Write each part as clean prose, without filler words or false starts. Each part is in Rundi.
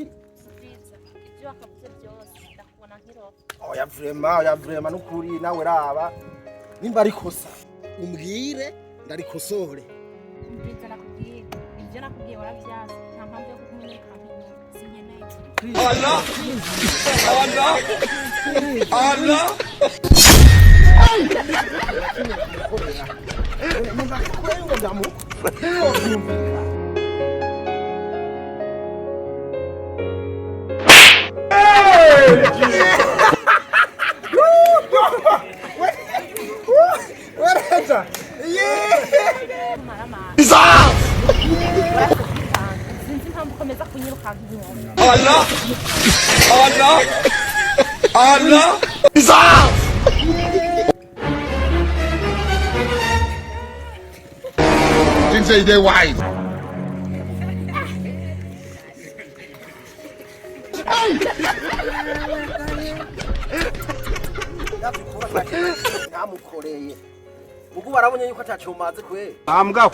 nkiri ibyo wakavuze byose ndakubona nkiro. oya vrema nukuri nawe raba nimba ari kosa umbwire ndarikosore. Umviriza nakubwiye ibyo nakubwiye warabyaza nta mpamvu yo kukumenyeka nk'inyuma sinkeneye. Allah Allah Allah Allah Allah Didn't say they wise. namukoreye ubu barabonye yuko atacho maze kwe ambwa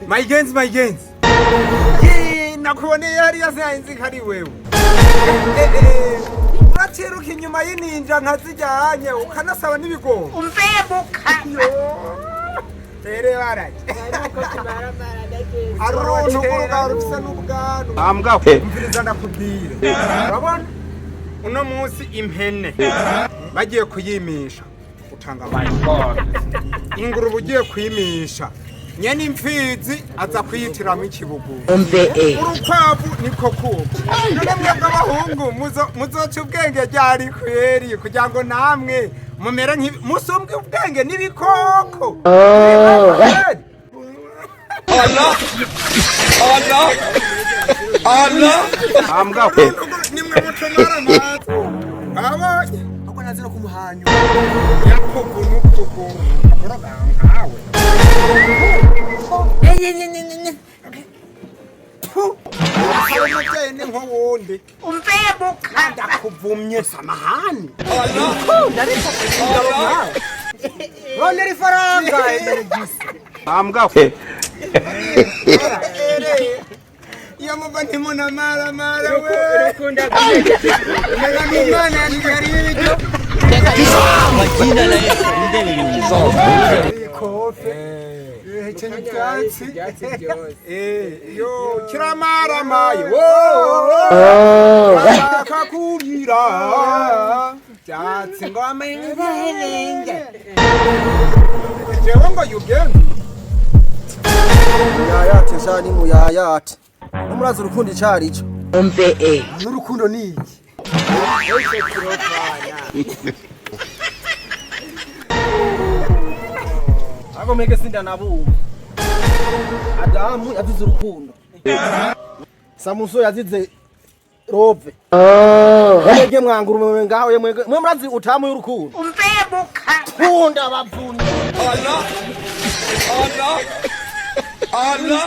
My gens nakuboneye yari yasanze kari wewe uraciruka inyuma y'ininja nkazijyanye ukanasaba n'ibigomba Umbebuka. tere baraje aronto kuruga rufisa n'ubwano ambwa umviriza ndakubwire urabona uno munsi impene bagiye kuyimisha utanga ingurube ugiye kwimisha nyene imfizi aza kwiyitiramo ikibugu urukwavu niko kuko namwe bw'abahungu muzoca ubwenge ryari kweri kugira ngo namwe mumere musumbwe ubwenge n'ibikoko. Allah Allah Allah ambwa nimwe mutomara amazi abonye ahubwo nazira kumuhanyu yakogo n'ukogo akora nkawe umutene nk'uwundi Umbebuka. ndakuvumye samahani none rifaranga ambwa iyo muva ntimuna mara we ukunda kumenya n'umwana ntigari ibyo Majina na kofe chenye byatsi yo kiramaramaye kakurira byatsi ngo amenye jewe ngo yugende muyayate jani muyayate umurazi urukundo icari ico n'urukundo ni iki ako mege sinda nabumva Adamu yazize urukundo Samuso yazize Rove mege mwangurume ngaho ye mwe murazi utamu y'urukundo Umbebuka. kunda bavuni Allah Allah Allah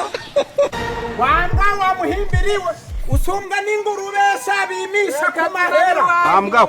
wanga wamuhimbiriwe usumbwa n'ingurube sabimisha kamahera ambwa